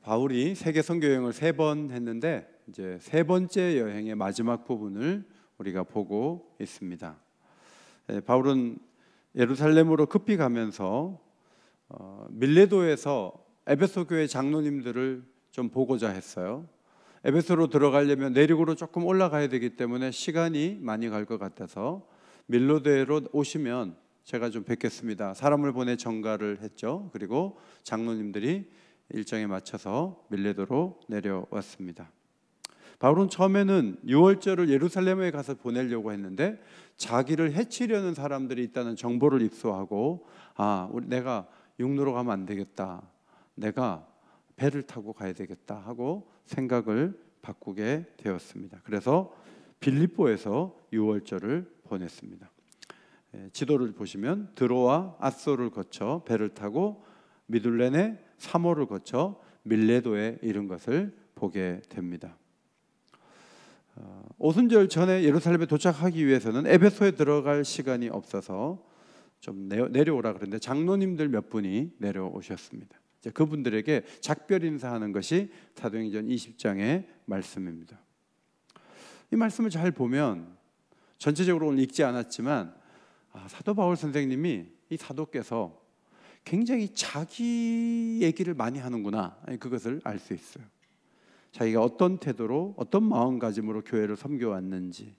바울이 세계 선교 여행을 3번 했는데 이제 3번째 여행의 마지막 부분을 우리가 보고 있습니다. 바울은 예루살렘으로 급히 가면서 밀레도에서 에베소 교회 장로님들을 좀 보고자 했어요. 에베소로 들어가려면 내륙으로 조금 올라가야 되기 때문에 시간이 많이 갈 것 같아서 밀레도로 오시면 제가 좀 뵙겠습니다. 사람을 보내 전가를 했죠. 그리고 장로님들이 일정에 맞춰서 밀레도로 내려왔습니다. 바울은 처음에는 6월절을 예루살렘에 가서 보내려고 했는데 자기를 해치려는 사람들이 있다는 정보를 입수하고 내가 육로로 가면 안 되겠다, 내가 배를 타고 가야 되겠다 하고 생각을 바꾸게 되었습니다. 그래서 빌립보에서 6월절을 보냈습니다. 지도를 보시면 드로아 아소를 거쳐 배를 타고 미둘렌의 사모를 거쳐 밀레도에 이른 것을 보게 됩니다. 오순절 전에 예루살렘에 도착하기 위해서는 에베소에 들어갈 시간이 없어서 좀 내려오라 그랬는데 장로님들 몇 분이 내려오셨습니다. 이제 그분들에게 작별 인사하는 것이 사도행전 20장의 말씀입니다. 이 말씀을 잘 보면 전체적으로 오늘 읽지 않았지만 사도 바울 선생님이 이 사도께서 굉장히 자기 얘기를 많이 하는구나, 그것을 알 수 있어요. 자기가 어떤 태도로 어떤 마음가짐으로 교회를 섬겨왔는지,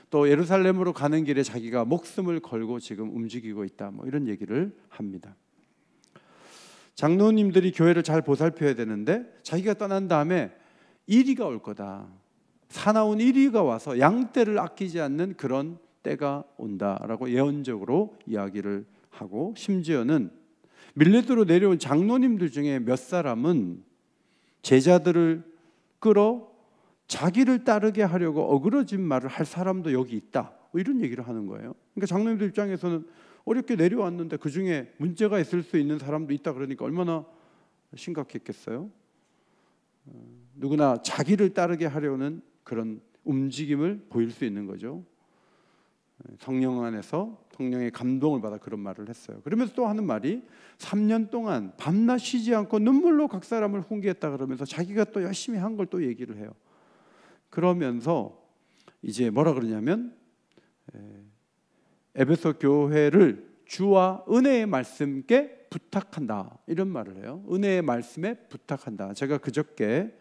또 예루살렘으로 가는 길에 자기가 목숨을 걸고 지금 움직이고 있다, 이런 얘기를 합니다. 장로님들이 교회를 잘 보살펴야 되는데 자기가 떠난 다음에 이리가 올 거다, 사나운 이리가 와서 양떼를 아끼지 않는 그런 때가 온다라고 예언적으로 이야기를 하고, 심지어는 밀레도로 내려온 장로님들 중에 몇 사람은 제자들을 끌어 자기를 따르게 하려고 어그러진 말을 할 사람도 여기 있다, 이런 얘기를 하는 거예요. 그러니까 장로님들 입장에서는 어렵게 내려왔는데 그 중에 문제가 있을 수 있는 사람도 있다 그러니까 얼마나 심각했겠어요. 누구나 자기를 따르게 하려는 그런 움직임을 보일 수 있는 거죠. 성령 안에서 성령의 감동을 받아 그런 말을 했어요. 그러면서 또 하는 말이 3년 동안 밤낮 쉬지 않고 눈물로 각 사람을 훈계했다 그러면서 자기가 또 열심히 한 걸 또 얘기를 해요. 그러면서 이제 뭐라 그러냐면 에베소 교회를 주와 은혜의 말씀께 부탁한다, 이런 말을 해요. 은혜의 말씀에 부탁한다. 제가 그저께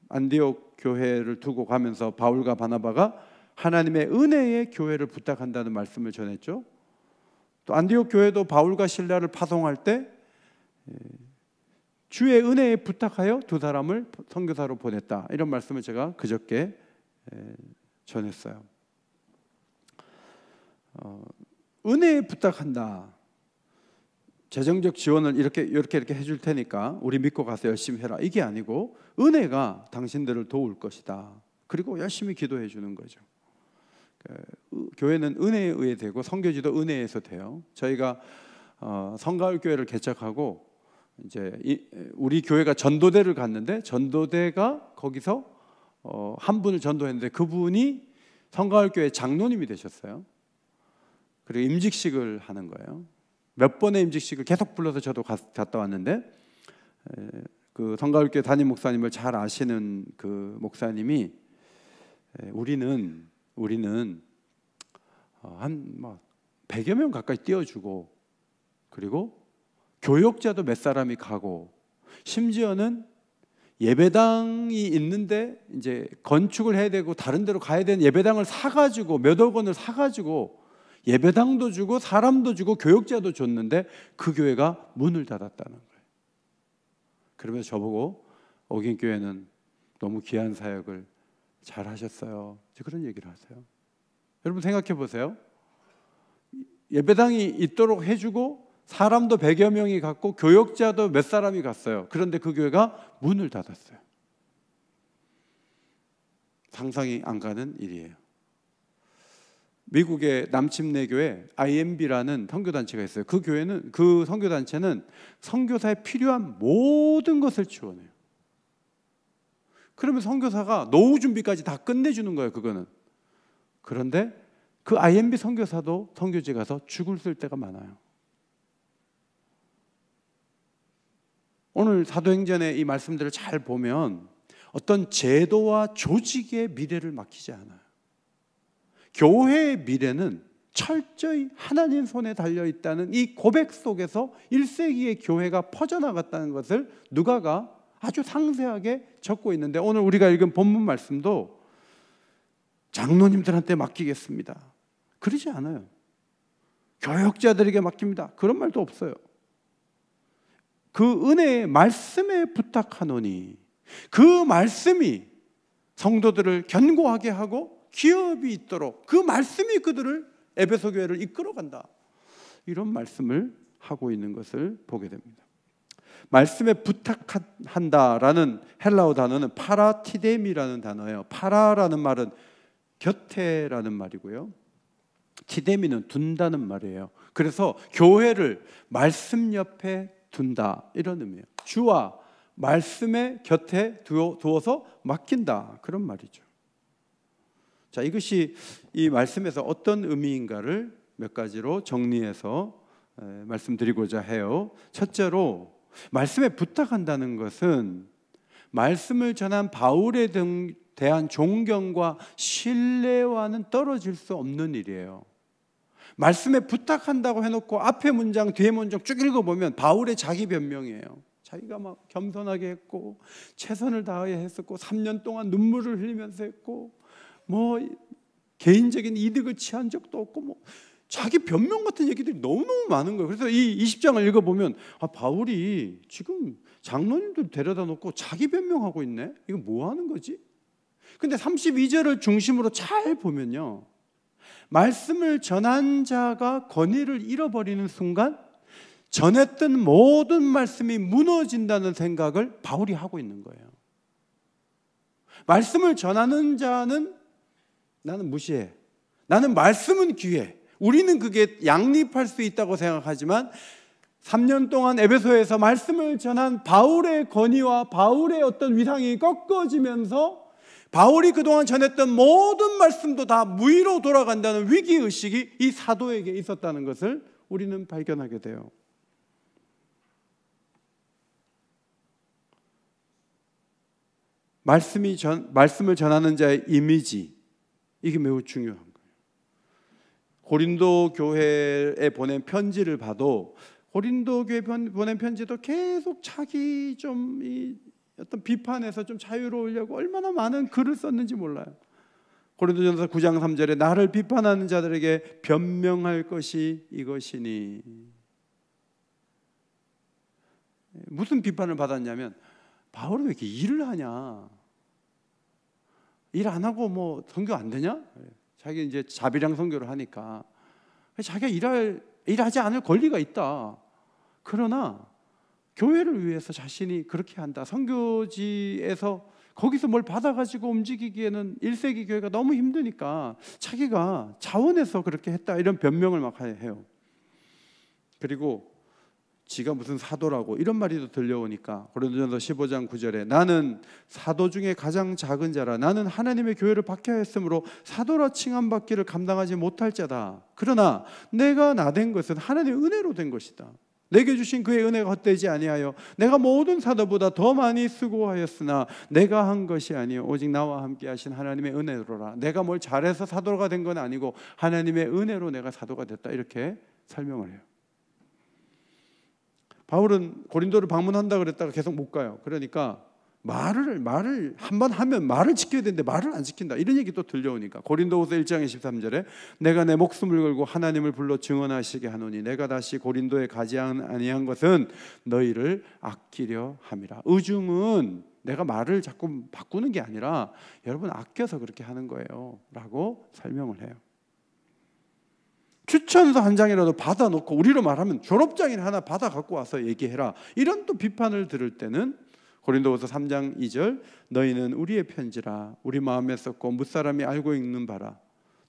안디옥 교회를 두고 가면서 바울과 바나바가 하나님의 은혜의 교회를 부탁한다는 말씀을 전했죠. 또 안디옥 교회도 바울과 실라를 파송할 때 주의 은혜에 부탁하여 2사람을 선교사로 보냈다, 이런 말씀을 제가 그저께 전했어요. 은혜에 부탁한다, 재정적 지원을 이렇게 해줄 테니까 우리 믿고 가서 열심히 해라, 이게 아니고 은혜가 당신들을 도울 것이다, 그리고 열심히 기도해 주는 거죠. 교회는 은혜에 의해 되고 선교지도 은혜에서 돼요. 저희가 성가을 교회를 개척하고 이제 우리 교회가 전도대를 갔는데 전도대가 거기서 한 분을 전도했는데 그분이 성가을 교회 장로님이 되셨어요. 그리고 임직식을 하는 거예요. 몇 번의 임직식을 계속 불러서 저도 갔다 왔는데 그 성가을 교회 담임 목사님을 잘 아시는 그 목사님이 우리는 한 100여 명 가까이 띄워주고, 그리고 교역자도 몇 사람이 가고, 심지어는 예배당이 있는데 이제 건축을 해야 되고 다른 데로 가야 되는 예배당을 사가지고 몇억 원을 사가지고 예배당도 주고 사람도 주고 교역자도 줬는데 그 교회가 문을 닫았다는 거예요. 그러면서 저보고 어긴교회는 너무 귀한 사역을 잘 하셨어요, 그런 얘기를 하세요. 여러분 생각해 보세요. 예배당이 있도록 해주고 사람도 100여 명이 갔고 교역자도 몇 사람이 갔어요. 그런데 그 교회가 문을 닫았어요. 상상이 안 가는 일이에요. 미국의 남침내 교회 IMB라는 선교단체가 있어요. 그 선교단체는 선교사에 필요한 모든 것을 지원해요. 그러면 선교사가 노후 준비까지 다 끝내주는 거예요. 그거는. 그런데 그 IMB 선교사도 선교지 가서 죽을 쓸 때가 많아요. 오늘 사도행전의 이 말씀들을 잘 보면 어떤 제도와 조직의 미래를 맡기지 않아요. 교회의 미래는 철저히 하나님 손에 달려있다는 이 고백 속에서 1세기의 교회가 퍼져나갔다는 것을 누가가 아주 상세하게 적고 있는데, 오늘 우리가 읽은 본문 말씀도 장로님들한테 맡기겠습니다, 그러지 않아요. 교역자들에게 맡깁니다, 그런 말도 없어요. 그 은혜의 말씀에 부탁하노니, 그 말씀이 성도들을 견고하게 하고 기업이 있도록 그 말씀이 그들을, 에베소 교회를 이끌어간다, 이런 말씀을 하고 있는 것을 보게 됩니다. 말씀에 부탁한다라는 헬라어 단어는 파라티뎀이라는 단어예요. 파라라는 말은 곁에라는 말이고요, 티데미는 둔다는 말이에요. 그래서 교회를 말씀 옆에 둔다, 이런 의미예요. 주와 말씀의 곁에 두어서 맡긴다, 그런 말이죠. 자, 이것이 이 말씀에서 어떤 의미인가를 몇 가지로 정리해서 말씀드리고자 해요. 첫째로, 말씀에 부탁한다는 것은 말씀을 전한 바울에 대한 존경과 신뢰와는 떨어질 수 없는 일이에요. 말씀에 부탁한다고 해놓고 앞에 문장 뒤에 문장 쭉 읽어보면 바울의 자기 변명이에요. 자기가 막 겸손하게 했고 최선을 다하여 했었고 3년 동안 눈물을 흘리면서 했고 뭐 개인적인 이득을 취한 적도 없고 뭐 자기 변명 같은 얘기들이 너무너무 많은 거예요. 그래서 이 20장을 읽어보면 바울이 지금 장로님들 데려다 놓고 자기 변명하고 있네? 이거 뭐 하는 거지? 근데 32절을 중심으로 잘 보면요, 말씀을 전한 자가 권위를 잃어버리는 순간 전했던 모든 말씀이 무너진다는 생각을 바울이 하고 있는 거예요. 말씀을 전하는 자는 나는 무시해, 나는 말씀은 귀해, 우리는 그게 양립할 수 있다고 생각하지만 3년 동안 에베소에서 말씀을 전한 바울의 권위와 바울의 어떤 위상이 꺾어지면서 바울이 그동안 전했던 모든 말씀도 다 무위로 돌아간다는 위기의식이 이 사도에게 있었다는 것을 우리는 발견하게 돼요. 말씀을 전하는 자의 이미지, 이게 매우 중요한 거예요. 고린도 교회에 보낸 편지를 봐도 고린도 교회에 보낸 편지도 계속 자기 좀 어떤 비판에서 좀 자유로우려고 얼마나 많은 글을 썼는지 몰라요. 고린도전서 9장 3절에 나를 비판하는 자들에게 변명할 것이 이것이니, 무슨 비판을 받았냐면 바울은 왜 이렇게 일을 하냐, 일 안 하고 뭐 선교 안 되냐? 자기 이제 자비량 선교를 하니까 자기가 일하지 않을 권리가 있다. 그러나 교회를 위해서 자신이 그렇게 한다. 선교지에서 거기서 뭘 받아가지고 움직이기에는 1세기 교회가 너무 힘드니까 자기가 자원해서 그렇게 했다, 이런 변명을 막 해요. 그리고 지가 무슨 사도라고 이런 말이 또 들려오니까 고린도전서 15장 9절에 나는 사도 중에 가장 작은 자라, 나는 하나님의 교회를 박해하였으므로 사도라 칭함받기를 감당하지 못할 자다. 그러나 내가 나된 것은 하나님의 은혜로 된 것이다. 내게 주신 그의 은혜가 헛되지 아니하여 내가 모든 사도보다 더 많이 수고하였으나 내가 한 것이 아니요 오직 나와 함께 하신 하나님의 은혜로라. 내가 뭘 잘해서 사도가 된 건 아니고 하나님의 은혜로 내가 사도가 됐다, 이렇게 설명을 해요. 바울은 고린도를 방문한다 그랬다가 계속 못 가요. 그러니까 말을 한번 하면 말을 지켜야 되는데 말을 안 지킨다, 이런 얘기 또 들려오니까 고린도후서 1장 23절에 내가 내 목숨을 걸고 하나님을 불러 증언하시게 하노니 내가 다시 고린도에 가지 아니한 것은 너희를 아끼려 함이라. 의중은 내가 말을 자꾸 바꾸는 게 아니라 여러분 아껴서 그렇게 하는 거예요 라고 설명을 해요. 추천서 한 장이라도 받아놓고, 우리로 말하면 졸업장이나 하나 받아 갖고 와서 얘기해라, 이런 또 비판을 들을 때는 고린도후서 3장 2절 너희는 우리의 편지라 우리 마음에 썼고 무사람이 알고 읽는 바라.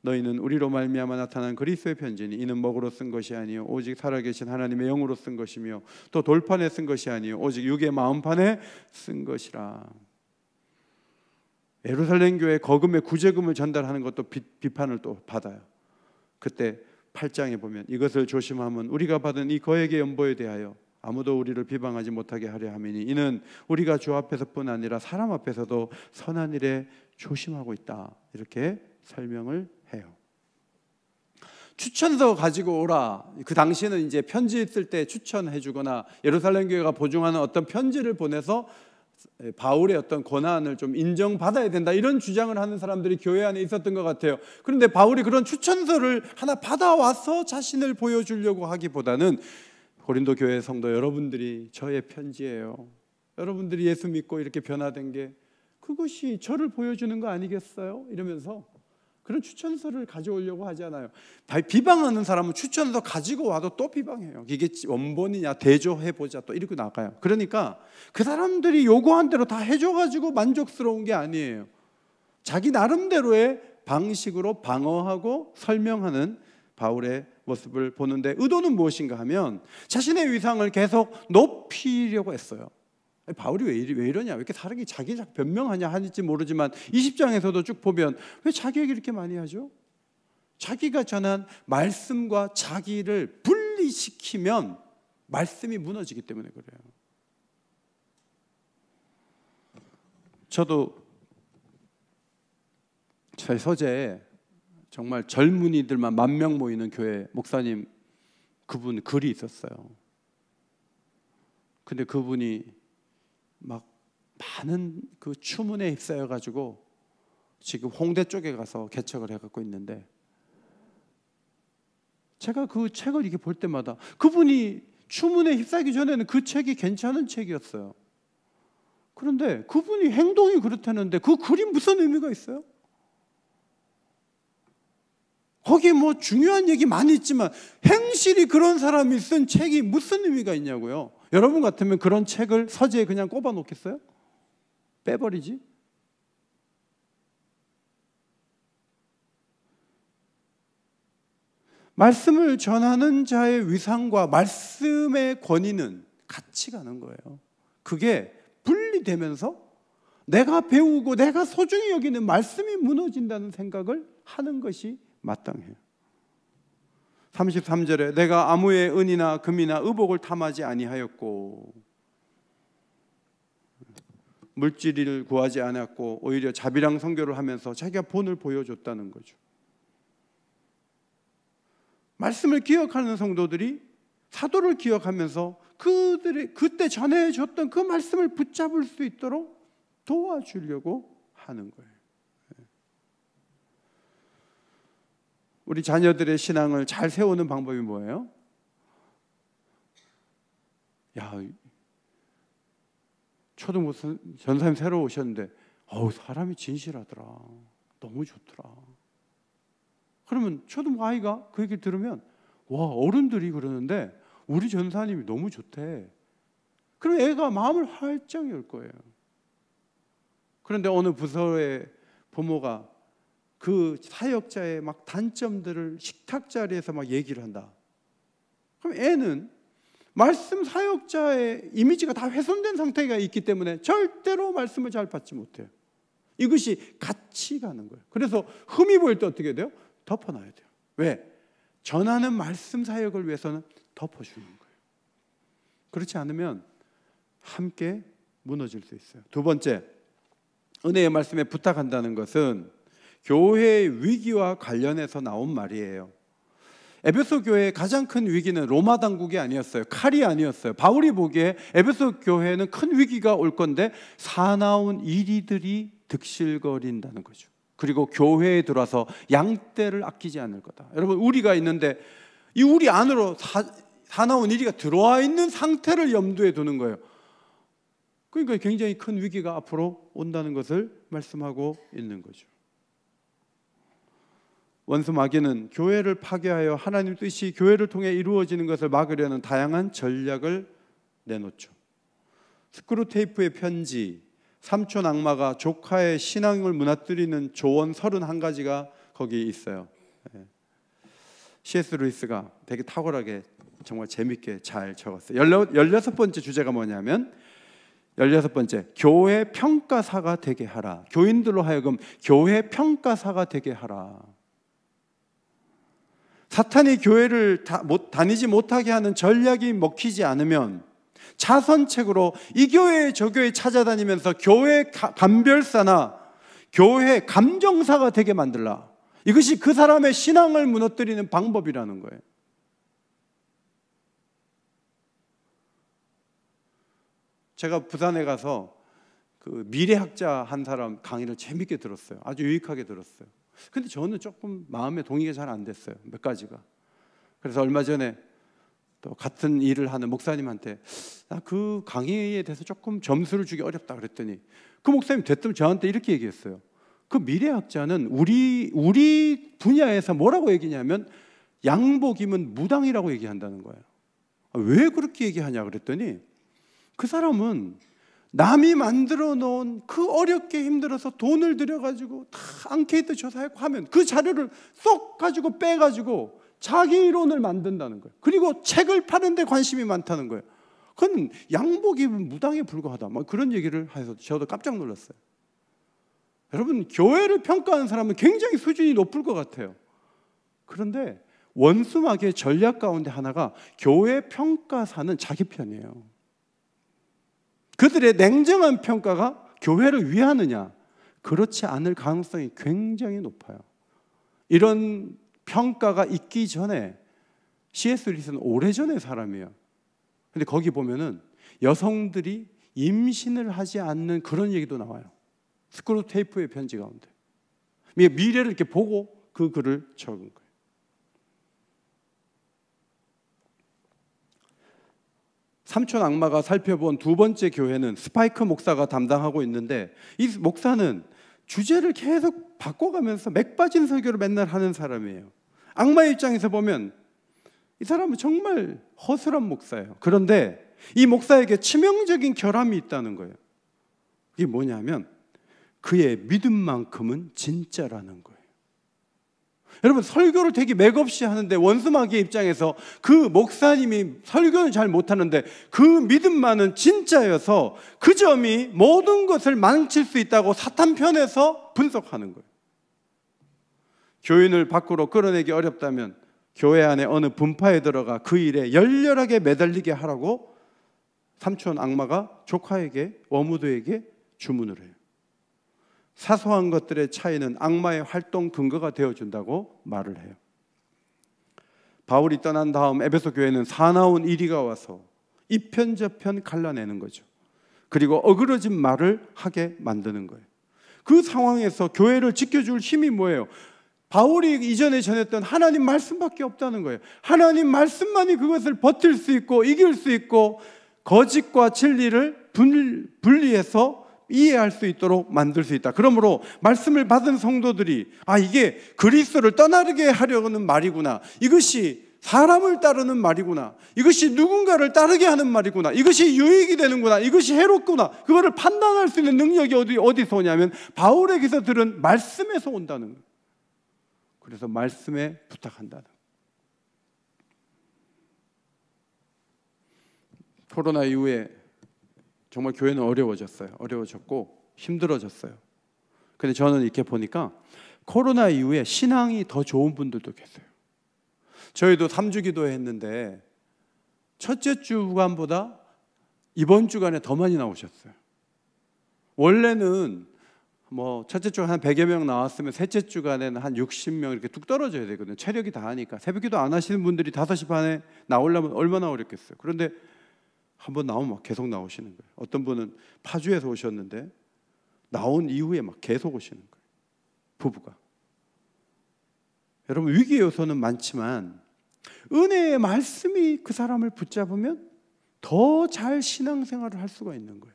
너희는 우리로 말미암아 나타난 그리스도의 편지니 이는 먹으로 쓴 것이 아니요 오직 살아계신 하나님의 영으로 쓴 것이며 또 돌판에 쓴 것이 아니요 오직 육의 마음판에 쓴 것이라. 예루살렘 교회 거금의 구제금을 전달하는 것도 비판을 또 받아요. 그때 8장에 보면 이것을 조심하면 우리가 받은 이 거액의 연보에 대하여 아무도 우리를 비방하지 못하게 하려 함이니 이는 우리가 주 앞에서뿐 아니라 사람 앞에서도 선한 일에 조심하고 있다. 이렇게 설명을 해요. 추천서 가지고 오라. 그 당시에는 이제 편지 쓸 때 추천해 주거나 예루살렘 교회가 보증하는 어떤 편지를 보내서 바울의 어떤 고난을 좀 인정받아야 된다, 이런 주장을 하는 사람들이 교회 안에 있었던 것 같아요. 그런데 바울이 그런 추천서를 하나 받아와서 자신을 보여주려고 하기보다는 고린도 교회 성도 여러분들이 저의 편지예요. 여러분들이 예수 믿고 이렇게 변화된 게 그것이 저를 보여주는 거 아니겠어요? 이러면서 그런 추천서를 가져오려고 하잖아요. 비방하는 사람은 추천서 가지고 와도 또 비방해요. 이게 원본이냐, 대조해보자, 또 이렇게 나가요. 그러니까 그 사람들이 요구한 대로 다 해줘가지고 만족스러운 게 아니에요. 자기 나름대로의 방식으로 방어하고 설명하는 바울의 모습을 보는데, 의도는 무엇인가 하면 자신의 위상을 계속 높이려고 했어요. 바울이 왜 이러냐, 왜 이렇게 사람이 자기 변명하냐 하는지 모르지만 20장에서도 쭉 보면 왜 자기 얘기를 이렇게 많이 하죠? 자기가 전한 말씀과 자기를 분리시키면 말씀이 무너지기 때문에 그래요. 저도 저희 서재에 정말 젊은이들만 10,000명 모이는 교회 목사님, 그분 글이 있었어요. 근데 그분이 막 많은 그 추문에 휩싸여 가지고 지금 홍대 쪽에 가서 개척을 해갖고 있는데, 제가 그 책을 이렇게 볼 때마다 그분이 추문에 휩싸이기 전에는 그 책이 괜찮은 책이었어요. 그런데 그분이 행동이 그렇다는데 그 글이 무슨 의미가 있어요? 거기에 뭐 중요한 얘기 많이 있지만 행실이 그런 사람이 쓴 책이 무슨 의미가 있냐고요. 여러분 같으면 그런 책을 서재에 그냥 꼽아 놓겠어요? 빼버리지? 말씀을 전하는 자의 위상과 말씀의 권위는 같이 가는 거예요. 그게 분리되면서 내가 배우고 내가 소중히 여기는 말씀이 무너진다는 생각을 하는 것이 마땅해요. 33절에 내가 아무의 은이나 금이나 의복을 탐하지 아니하였고 물질을 구하지 않았고 오히려 자비랑 선교를 하면서 자기가 본을 보여줬다는 거죠. 말씀을 기억하는 성도들이 사도를 기억하면서 그들이 그때 전해줬던 그 말씀을 붙잡을 수 있도록 도와주려고 하는 거예요. 우리 자녀들의 신앙을 잘 세우는 방법이 뭐예요? 초등부터 전사님 새로 오셨는데 사람이 진실하더라, 너무 좋더라. 그러면 초등 아이가 그 얘기 들으면 어른들이 그러는데 우리 전사님이 너무 좋대. 그럼 애가 마음을 활짝 열 거예요. 그런데 어느 부서의 부모가 그 사역자의 막 단점들을 식탁 자리에서 막 얘기를 한다. 그럼 애는 말씀 사역자의 이미지가 다 훼손된 상태가 있기 때문에 절대로 말씀을 잘 받지 못해요. 이것이 같이 가는 거예요. 그래서 흠이 보일 때 어떻게 돼요? 덮어놔야 돼요. 왜? 전하는 말씀 사역을 위해서는 덮어주는 거예요. 그렇지 않으면 함께 무너질 수 있어요. 두 번째, 은혜의 말씀에 부탁한다는 것은 교회의 위기와 관련해서 나온 말이에요. 에베소 교회의 가장 큰 위기는 로마 당국이 아니었어요. 칼이 아니었어요. 바울이 보기에 에베소 교회는 큰 위기가 올 건데 사나운 이리들이 득실거린다는 거죠. 그리고 교회에 들어와서 양떼를 아끼지 않을 거다. 여러분, 우리가 있는데 이 우리 안으로 사나운 이리가 들어와 있는 상태를 염두에 두는 거예요. 그러니까 굉장히 큰 위기가 앞으로 온다는 것을 말씀하고 있는 거죠. 원수 마귀는 교회를 파괴하여 하나님 뜻이 교회를 통해 이루어지는 것을 막으려는 다양한 전략을 내놓죠. 스크루테이프의 편지, 삼촌 악마가 조카의 신앙을 무너뜨리는 조언 31가지가 거기 있어요. C.S. 루이스가 되게 탁월하게 정말 재밌게 잘 적었어요. 16번째 주제가 뭐냐면 16번째, 교회 평가사가 되게 하라. 교인들로 하여금 교회 평가사가 되게 하라. 사탄이 교회를 다니지 못하게 하는 전략이 먹히지 않으면 자선책으로 이 교회 저 교회 찾아다니면서 교회 감별사나 교회 감정사가 되게 만들라. 이것이 그 사람의 신앙을 무너뜨리는 방법이라는 거예요. 제가 부산에 가서 그 미래학자 한 사람 강의를 재밌게 들었어요. 아주 유익하게 들었어요. 근데 저는 조금 마음에 동의가 잘 안 됐어요. 몇 가지가. 그래서 얼마 전에 또 같은 일을 하는 목사님한테 나 그 강의에 대해서 조금 점수를 주기 어렵다 그랬더니 그 목사님 대뜸 저한테 이렇게 얘기했어요. 그 미래학자는 우리 분야에서 뭐라고 얘기냐면 양복이면 무당이라고 얘기한다는 거예요. 왜 그렇게 얘기하냐 그랬더니 그 사람은 남이 만들어 놓은 그 어렵게 힘들어서 돈을 들여가지고 다 앙케이트 조사하고 하면 그 자료를 쏙 가지고 빼가지고 자기 이론을 만든다는 거예요. 그리고 책을 파는 데 관심이 많다는 거예요. 그건 양복이 무당에 불과하다. 막 그런 얘기를 해서 저도 깜짝 놀랐어요. 여러분, 교회를 평가하는 사람은 굉장히 수준이 높을 것 같아요. 그런데 원수마귀의 전략 가운데 하나가 교회 평가사는 자기 편이에요. 그들의 냉정한 평가가 교회를 위하느냐? 그렇지 않을 가능성이 굉장히 높아요. 이런 평가가 있기 전에 C.S. 루이스는 오래전의 사람이에요. 근데 거기 보면은 여성들이 임신을 하지 않는 그런 얘기도 나와요. 스크루 테이프의 편지 가운데. 미래를 이렇게 보고 그 글을 적은 거예요. 삼촌 악마가 살펴본 두 번째 교회는 스파이크 목사가 담당하고 있는데 이 목사는 주제를 계속 바꿔가면서 맥 빠진 설교를 맨날 하는 사람이에요. 악마의 입장에서 보면 이 사람은 정말 허술한 목사예요. 그런데 이 목사에게 치명적인 결함이 있다는 거예요. 이게 뭐냐면 그의 믿음만큼은 진짜라는 거예요. 여러분, 설교를 되게 맥없이 하는데 원수마귀의 입장에서 그 목사님이 설교는 잘 못하는데 그 믿음만은 진짜여서 그 점이 모든 것을 망칠 수 있다고 사탄 편에서 분석하는 거예요. 교인을 밖으로 끌어내기 어렵다면 교회 안에 어느 분파에 들어가 그 일에 열렬하게 매달리게 하라고 삼촌 악마가 조카에게, 워무드에게 주문을 해요. 사소한 것들의 차이는 악마의 활동 근거가 되어준다고 말을 해요. 바울이 떠난 다음 에베소 교회는 사나운 이리가 와서 이편저편 갈라내는 거죠. 그리고 어그러진 말을 하게 만드는 거예요. 그 상황에서 교회를 지켜줄 힘이 뭐예요? 바울이 이전에 전했던 하나님 말씀밖에 없다는 거예요. 하나님 말씀만이 그것을 버틸 수 있고 이길 수 있고 거짓과 진리를 분리해서 이해할 수 있도록 만들 수 있다. 그러므로 말씀을 받은 성도들이 이게 그리스도를 떠나게 하려는 말이구나. 이것이 사람을 따르는 말이구나. 이것이 누군가를 따르게 하는 말이구나. 이것이 유익이 되는구나. 이것이 해롭구나. 그거를 판단할 수 있는 능력이 어디서 오냐면 바울에게서 들은 말씀에서 온다는 거예요. 그래서 말씀에 부탁한다는 거예요. 코로나 이후에 정말 교회는 어려워졌어요. 어려워졌고 힘들어졌어요. 근데 저는 이렇게 보니까 코로나 이후에 신앙이 더 좋은 분들도 계세요. 저희도 3주 기도 했는데 첫째 주간보다 이번 주간에 더 많이 나오셨어요. 원래는 첫째 주간 한 100여 명 나왔으면 셋째 주간에는 한 60명 이렇게 뚝 떨어져야 되거든요. 체력이 다 하니까. 새벽 기도 안 하시는 분들이 5시 반에 나오려면 얼마나 어렵겠어요. 그런데 한번 나오면 막 계속 나오시는 거예요. 어떤 분은 파주에서 오셨는데 나온 이후에 막 계속 오시는 거예요. 부부가. 여러분, 위기 요소는 많지만 은혜의 말씀이 그 사람을 붙잡으면 더 잘 신앙생활을 할 수가 있는 거예요.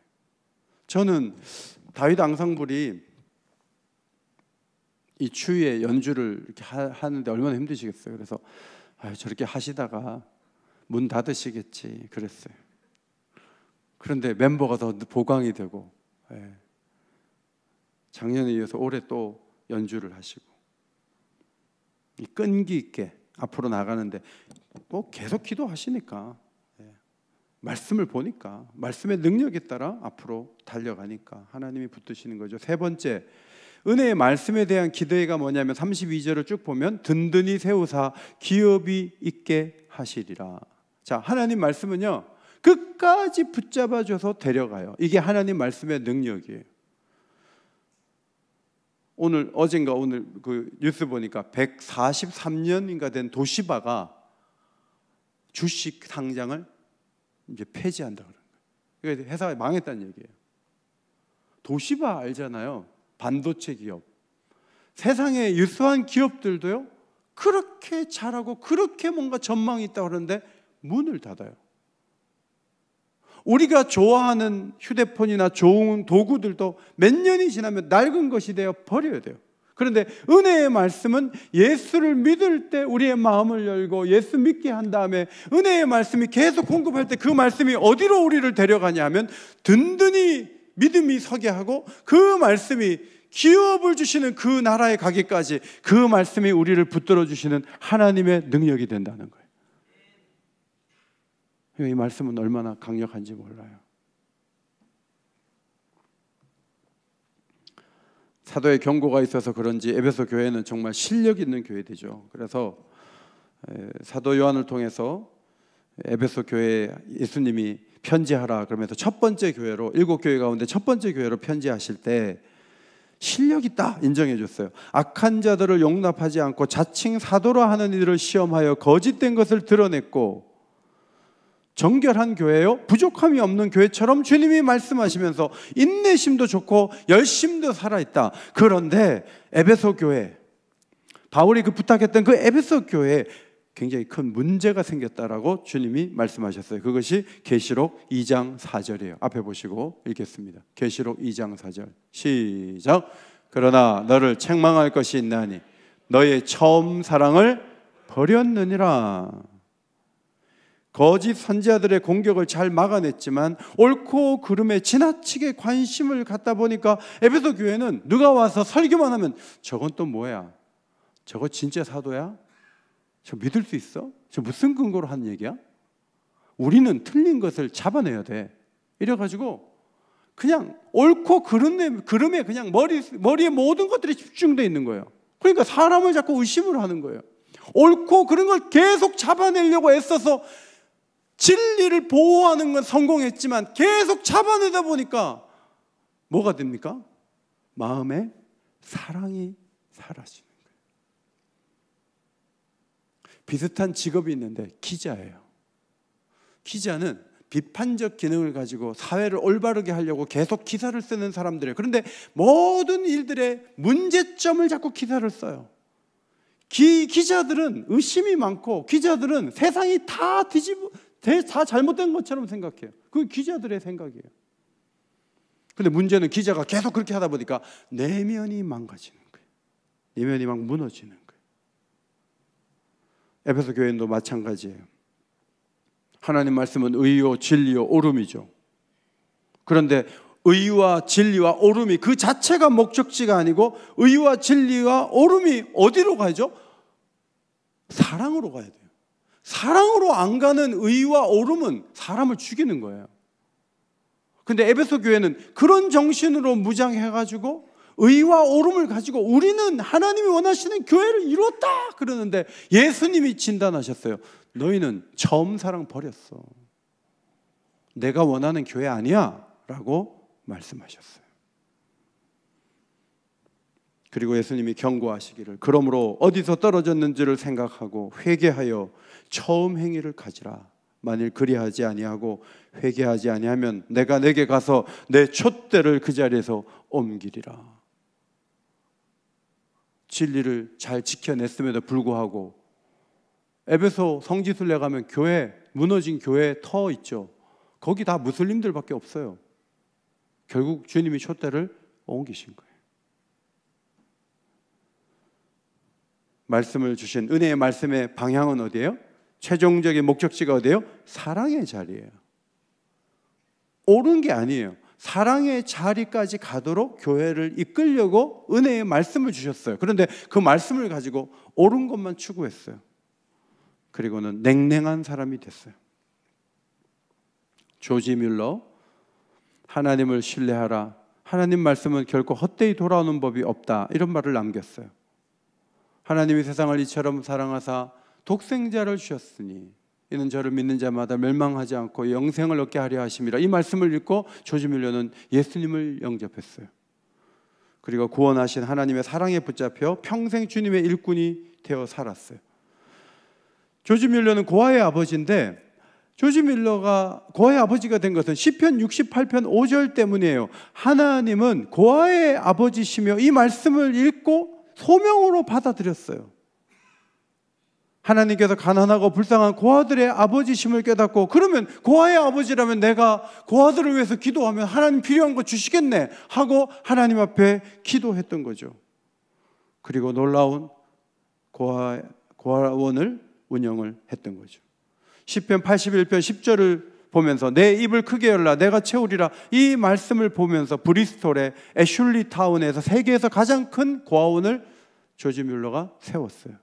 저는 다윗 앙상블이 이 추위에 연주를 이렇게 하는데 얼마나 힘드시겠어요. 그래서 저렇게 하시다가 문 닫으시겠지 그랬어요. 그런데 멤버가 더 보강이 되고 작년에 이어서 올해 또 연주를 하시고 이 끈기 있게 앞으로 나가는데 계속 기도하시니까 말씀을 보니까 말씀의 능력에 따라 앞으로 달려가니까 하나님이 붙드시는 거죠. 세 번째, 은혜의 말씀에 대한 기대가 뭐냐면 32절을 쭉 보면 든든히 세우사 기업이 있게 하시리라. 자, 하나님 말씀은요 끝까지 붙잡아줘서 데려가요. 이게 하나님 말씀의 능력이에요. 어젠가 오늘 그 뉴스 보니까 143년인가 된 도시바가 주식 상장을 이제 폐지한다 그런 거예요. 그러니까 회사가 망했다는 얘기예요. 도시바 알잖아요. 반도체 기업. 세상에 유수한 기업들도요, 그렇게 잘하고 그렇게 뭔가 전망이 있다고 그러는데 문을 닫아요. 우리가 좋아하는 휴대폰이나 좋은 도구들도 몇 년이 지나면 낡은 것이 되어 버려야 돼요. 그런데 은혜의 말씀은 예수를 믿을 때 우리의 마음을 열고 예수 믿게 한 다음에 은혜의 말씀이 계속 공급할 때 그 말씀이 어디로 우리를 데려가냐 하면 든든히 믿음이 서게 하고 그 말씀이 기업을 주시는 그 나라에 가기까지 그 말씀이 우리를 붙들어 주시는 하나님의 능력이 된다는 거예요. 이 말씀은 얼마나 강력한지 몰라요. 사도의 경고가 있어서 그런지 에베소 교회는 정말 실력 있는 교회되죠. 그래서 사도 요한을 통해서 에베소 교회에 예수님이 편지하라 그러면서 첫 번째 교회로 7교회 가운데 첫 번째 교회로 편지하실 때 실력 있다 인정해 줬어요. 악한 자들을 용납하지 않고 자칭 사도라 하는 이들을 시험하여 거짓된 것을 드러냈고 정결한 교회요, 부족함이 없는 교회처럼 주님이 말씀하시면서 인내심도 좋고 열심도 살아있다. 그런데 에베소 교회, 바울이 부탁했던 그 에베소 교회에 굉장히 큰 문제가 생겼다라고 주님이 말씀하셨어요. 그것이 계시록 2장 4절이에요. 앞에 보시고 읽겠습니다. 계시록 2장 4절 시작. 그러나 너를 책망할 것이 있나니 너의 처음 사랑을 버렸느니라. 거짓 선지자들의 공격을 잘 막아냈지만 옳고 그름에 지나치게 관심을 갖다 보니까 에베소 교회는 누가 와서 설교만 하면 저건 또 뭐야? 저거 진짜 사도야? 저 믿을 수 있어? 저 무슨 근거로 하는 얘기야? 우리는 틀린 것을 잡아내야 돼. 이래가지고 그냥 옳고 그름에 그냥 머리에 모든 것들이 집중되어 있는 거예요. 그러니까 사람을 자꾸 의심을 하는 거예요. 옳고 그런 걸 계속 잡아내려고 애써서 진리를 보호하는 건 성공했지만 계속 잡아내다 보니까 뭐가 됩니까? 마음에 사랑이 사라지는 거예요. 비슷한 직업이 있는데 기자예요. 기자는 비판적 기능을 가지고 사회를 올바르게 하려고 계속 기사를 쓰는 사람들이에요. 그런데 모든 일들의 문제점을 자꾸 기사를 써요. 기자들은 의심이 많고 기자들은 세상이 다 잘못된 것처럼 생각해요. 그게 기자들의 생각이에요. 그런데 문제는 기자가 계속 그렇게 하다 보니까 내면이 망가지는 거예요. 내면이 막 무너지는 거예요. 에베소 교회도 마찬가지예요. 하나님 말씀은 의요, 진리요, 오름이죠. 그런데 의와 진리와 오름이 그 자체가 목적지가 아니고 의와 진리와 오름이 어디로 가야죠? 사랑으로 가야 돼요. 사랑으로 안 가는 의와 오름은 사람을 죽이는 거예요. 근데 에베소 교회는 그런 정신으로 무장해가지고 의와 오름을 가지고 우리는 하나님이 원하시는 교회를 이뤘다 그러는데 예수님이 진단하셨어요. 너희는 처음 사랑 버렸어. 내가 원하는 교회 아니야 라고 말씀하셨어요. 그리고 예수님이 경고하시기를 그러므로 어디서 떨어졌는지를 생각하고 회개하여 처음 행위를 가지라. 만일 그리하지 아니하고 회개하지 아니하면 내가 내게 가서 내 촛대를 그 자리에서 옮기리라. 진리를 잘 지켜냈음에도 불구하고 에베소 성지순례 가면 교회, 무너진 교회 터 있죠. 거기 다 무슬림들밖에 없어요. 결국 주님이 촛대를 옮기신 거예요. 말씀을 주신 은혜의 말씀의 방향은 어디예요? 최종적인 목적지가 어디예요? 사랑의 자리예요. 옳은 게 아니에요. 사랑의 자리까지 가도록 교회를 이끌려고 은혜의 말씀을 주셨어요. 그런데 그 말씀을 가지고 옳은 것만 추구했어요. 그리고는 냉랭한 사람이 됐어요. 조지 뮬러, 하나님을 신뢰하라. 하나님 말씀은 결코 헛되이 돌아오는 법이 없다. 이런 말을 남겼어요. 하나님이 세상을 이처럼 사랑하사 독생자를 주셨으니 이는 저를 믿는 자마다 멸망하지 않고 영생을 얻게 하려 하심이라. 이 말씀을 읽고 조지 밀러는 예수님을 영접했어요. 그리고 구원하신 하나님의 사랑에 붙잡혀 평생 주님의 일꾼이 되어 살았어요. 조지 밀러는 고아의 아버지인데, 조지 밀러가 고아의 아버지가 된 것은 시편 68편 5절 때문이에요. 하나님은 고아의 아버지시며 이 말씀을 읽고 소명으로 받아들였어요. 하나님께서 가난하고 불쌍한 고아들의 아버지심을 깨닫고, 그러면 고아의 아버지라면 내가 고아들을 위해서 기도하면 하나님 필요한 거 주시겠네 하고 하나님 앞에 기도했던 거죠. 그리고 놀라운 고아원을 운영을 했던 거죠. 시편 81편 10절을 보면서 내 입을 크게 열라 내가 채우리라, 이 말씀을 보면서 브리스톨의 애슐리 타운에서 세계에서 가장 큰 고아원을 조지 뮬러가 세웠어요.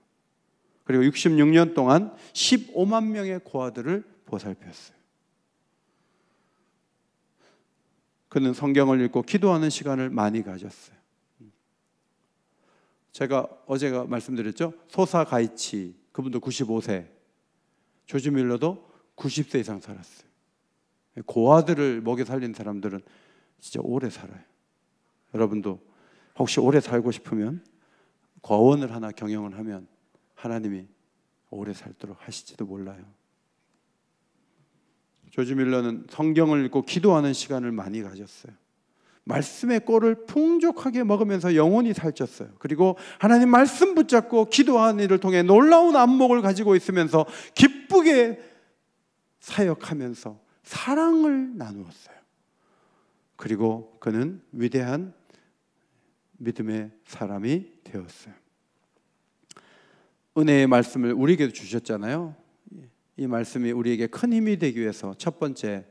그리고 66년 동안 15만 명의 고아들을 보살폈어요. 그는 성경을 읽고 기도하는 시간을 많이 가졌어요. 제가 어제가 말씀드렸죠. 소사 가이치, 그분도 95세, 조지 밀러도 90세 이상 살았어요. 고아들을 먹여 살린 사람들은 진짜 오래 살아요. 여러분도 혹시 오래 살고 싶으면 고아원을 하나 경영을 하면 하나님이 오래 살도록 하실지도 몰라요. 조지 밀러는 성경을 읽고 기도하는 시간을 많이 가졌어요. 말씀의 꼴을 풍족하게 먹으면서 영혼이 살쪘어요. 그리고 하나님 말씀 붙잡고 기도하는 일을 통해 놀라운 안목을 가지고 있으면서 기쁘게 사역하면서 사랑을 나누었어요. 그리고 그는 위대한 믿음의 사람이 되었어요. 은혜의 말씀을 우리에게 주셨잖아요. 이 말씀이 우리에게 큰 힘이 되기 위해서 첫 번째,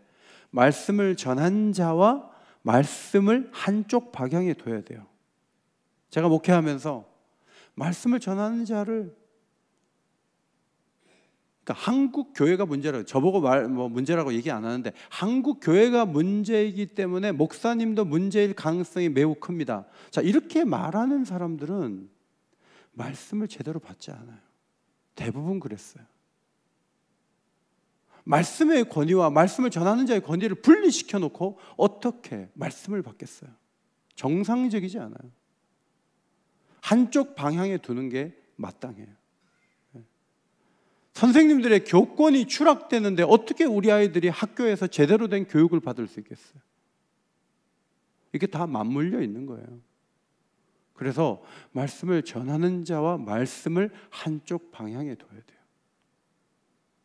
말씀을 전한 자와 말씀을 한쪽 방향에 둬야 돼요. 제가 목회하면서 말씀을 전하는 자를, 그러니까 한국 교회가 문제라고, 저보고 문제라고 얘기 안 하는데 한국 교회가 문제이기 때문에 목사님도 문제일 가능성이 매우 큽니다. 자, 이렇게 말하는 사람들은 말씀을 제대로 받지 않아요. 대부분 그랬어요. 말씀의 권위와 말씀을 전하는 자의 권위를 분리시켜 놓고 어떻게 말씀을 받겠어요? 정상적이지 않아요. 한쪽 방향에 두는 게 마땅해요. 선생님들의 교권이 추락되는데 어떻게 우리 아이들이 학교에서 제대로 된 교육을 받을 수 있겠어요? 이게 다 맞물려 있는 거예요. 그래서 말씀을 전하는 자와 말씀을 한쪽 방향에 둬야 돼요.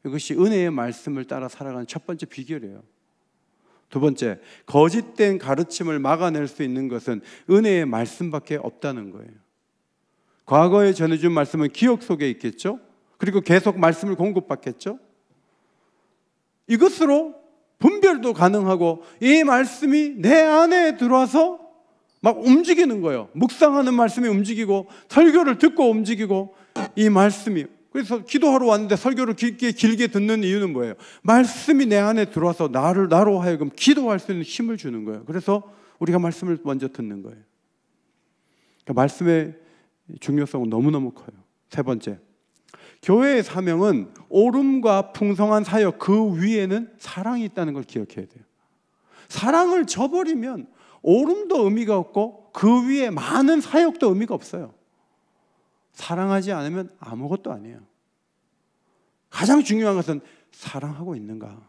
이것이 은혜의 말씀을 따라 살아가는 첫 번째 비결이에요. 두 번째, 거짓된 가르침을 막아낼 수 있는 것은 은혜의 말씀밖에 없다는 거예요. 과거에 전해준 말씀은 기억 속에 있겠죠. 그리고 계속 말씀을 공급받겠죠. 이것으로 분별도 가능하고 이 말씀이 내 안에 들어와서 막 움직이는 거예요. 묵상하는 말씀이 움직이고 설교를 듣고 움직이고, 이 말씀이, 그래서 기도하러 왔는데 설교를 길게 듣는 이유는 뭐예요? 말씀이 내 안에 들어와서 나로 하여금 기도할 수 있는 힘을 주는 거예요. 그래서 우리가 말씀을 먼저 듣는 거예요. 그러니까 말씀의 중요성은 너무너무 커요. 세 번째, 교회의 사명은 오름과 풍성한 사역, 그 위에는 사랑이 있다는 걸 기억해야 돼요. 사랑을 저버리면 오름도 의미가 없고 그 위에 많은 사역도 의미가 없어요. 사랑하지 않으면 아무것도 아니에요. 가장 중요한 것은 사랑하고 있는가?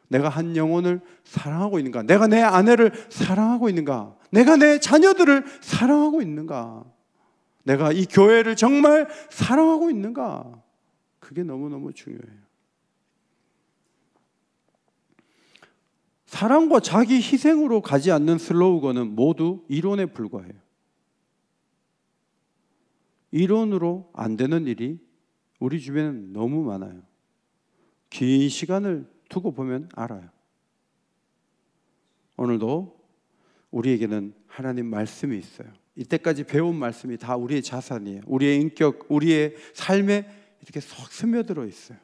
내가 한 영혼을 사랑하고 있는가? 내가 내 아내를 사랑하고 있는가? 내가 내 자녀들을 사랑하고 있는가? 내가 이 교회를 정말 사랑하고 있는가? 그게 너무너무 중요해요. 사랑과 자기 희생으로 가지 않는 슬로우건은 모두 이론에 불과해요. 이론으로 안 되는 일이 우리 주변에는 너무 많아요. 긴 시간을 두고 보면 알아요. 오늘도 우리에게는 하나님 말씀이 있어요. 이때까지 배운 말씀이 다 우리의 자산이에요. 우리의 인격, 우리의 삶에 이렇게 쏙 스며들어 있어요.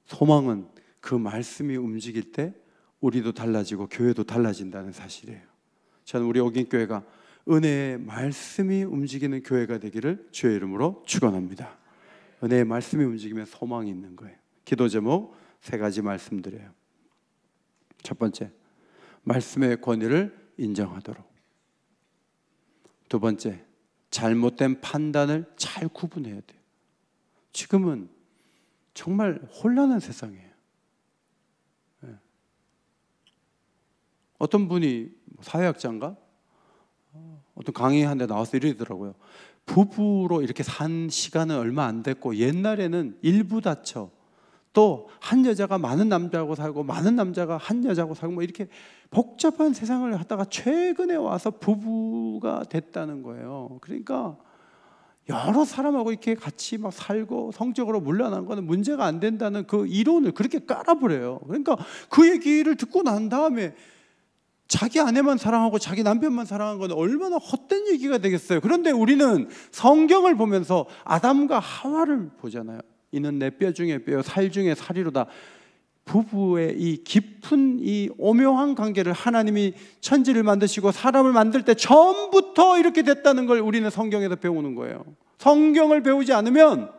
소망은 그 말씀이 움직일 때 우리도 달라지고 교회도 달라진다는 사실이에요. 저는 우리 옥인교회가 은혜의 말씀이 움직이는 교회가 되기를 주의 이름으로 축원합니다. 은혜의 말씀이 움직이면 소망이 있는 거예요. 기도 제목 3가지 말씀드려요. 첫 번째, 말씀의 권위를 인정하도록. 두 번째, 잘못된 판단을 잘 구분해야 돼요. 지금은 정말 혼란한 세상이에요. 어떤 분이 사회학자인가? 어떤 강의 한 데 나와서 이러더라고요. 부부로 이렇게 산 시간은 얼마 안 됐고 옛날에는 일부 다쳐 또 한 여자가 많은 남자하고 살고 많은 남자가 한 여자하고 살고 뭐 이렇게 복잡한 세상을 하다가 최근에 와서 부부가 됐다는 거예요. 그러니까 여러 사람하고 이렇게 같이 막 살고 성적으로 문란한 거는 문제가 안 된다는 그 이론을 그렇게 깔아버려요. 그러니까 그 얘기를 듣고 난 다음에 자기 아내만 사랑하고 자기 남편만 사랑한 건 얼마나 헛된 얘기가 되겠어요. 그런데 우리는 성경을 보면서 아담과 하와를 보잖아요. 이는 내 뼈 중에 뼈, 살 중에 살이로다. 부부의 이 깊은 이 오묘한 관계를 하나님이 천지를 만드시고 사람을 만들 때 처음부터 이렇게 됐다는 걸 우리는 성경에서 배우는 거예요. 성경을 배우지 않으면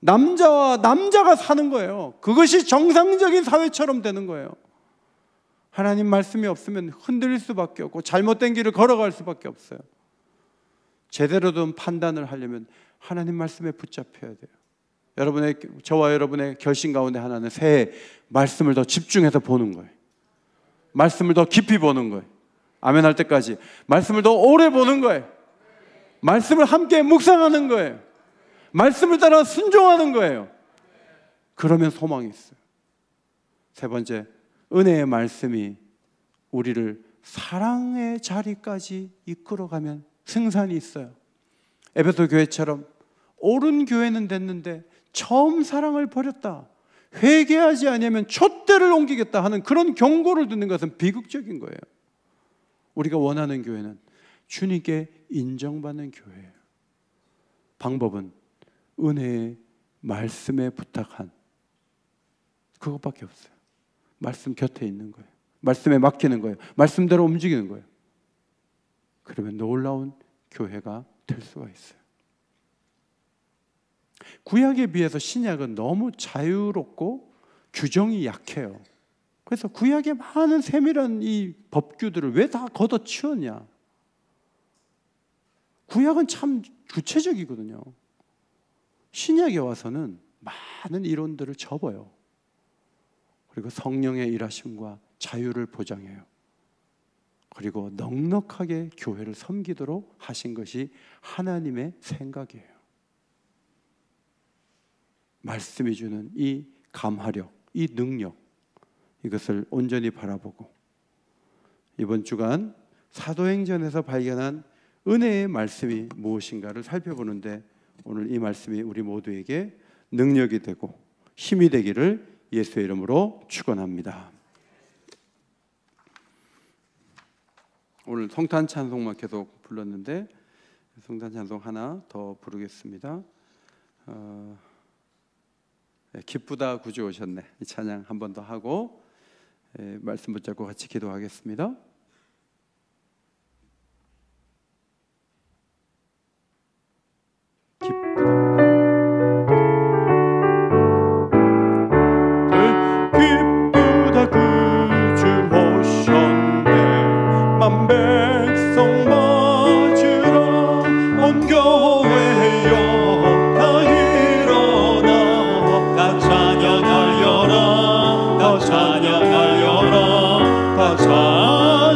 남자와 남자가 사는 거예요. 그것이 정상적인 사회처럼 되는 거예요. 하나님 말씀이 없으면 흔들릴 수밖에 없고 잘못된 길을 걸어갈 수밖에 없어요. 제대로 된 판단을 하려면 하나님 말씀에 붙잡혀야 돼요. 저와 여러분의 결심 가운데 하나는 새해 말씀을 더 집중해서 보는 거예요. 말씀을 더 깊이 보는 거예요. 아멘 할 때까지 말씀을 더 오래 보는 거예요. 말씀을 함께 묵상하는 거예요. 말씀을 따라 순종하는 거예요. 그러면 소망이 있어요. 세 번째, 은혜의 말씀이 우리를 사랑의 자리까지 이끌어가면 승산이 있어요. 에베소 교회처럼 옳은 교회는 됐는데 처음 사랑을 버렸다, 회개하지 않으면 촛대를 옮기겠다 하는 그런 경고를 듣는 것은 비극적인 거예요. 우리가 원하는 교회는 주님께 인정받는 교회예요. 방법은 은혜의 말씀에 부탁한 그것밖에 없어요. 말씀 곁에 있는 거예요. 말씀에 맡기는 거예요. 말씀대로 움직이는 거예요. 그러면 놀라운 교회가 될 수가 있어요. 구약에 비해서 신약은 너무 자유롭고 규정이 약해요. 그래서 구약의 많은 세밀한 이 법규들을 왜 다 걷어치웠냐? 구약은 참 구체적이거든요. 신약에 와서는 많은 이론들을 접어요. 그리고 성령의 일하심과 자유를 보장해요. 그리고 넉넉하게 교회를 섬기도록 하신 것이 하나님의 생각이에요. 말씀이 주는 이 감화력, 이 능력, 이것을 온전히 바라보고 이번 주간 사도행전에서 발견한 은혜의 말씀이 무엇인가를 살펴보는데 오늘 이 말씀이 우리 모두에게 능력이 되고 힘이 되기를 예수의 이름으로 축원합니다. 오늘 성탄 찬송만 계속 불렀는데 성탄 찬송 하나 더 부르겠습니다. 기쁘다 구주 오셨네. 이 찬양 한 번 더 하고 말씀 붙잡고 같이 기도하겠습니다. 기쁘다 구주 오셨네. 만 백성 맞으러 온 교회여 다 일어나 다 찬양하려라 다 찬양하려라 다 찬양하려라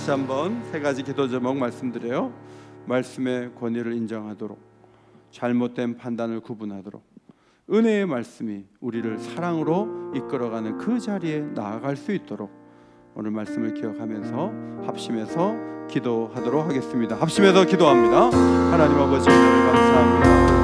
다시 한번 세 가지 기도 제목 말씀드려요. 말씀의 권위를 인정하도록, 잘못된 판단을 구분하도록, 은혜의 말씀이 우리를 사랑으로 이끌어가는 그 자리에 나아갈 수 있도록 오늘 말씀을 기억하면서 합심해서 기도하도록 하겠습니다. 합심해서 기도합니다. 하나님 아버지, 감사합니다.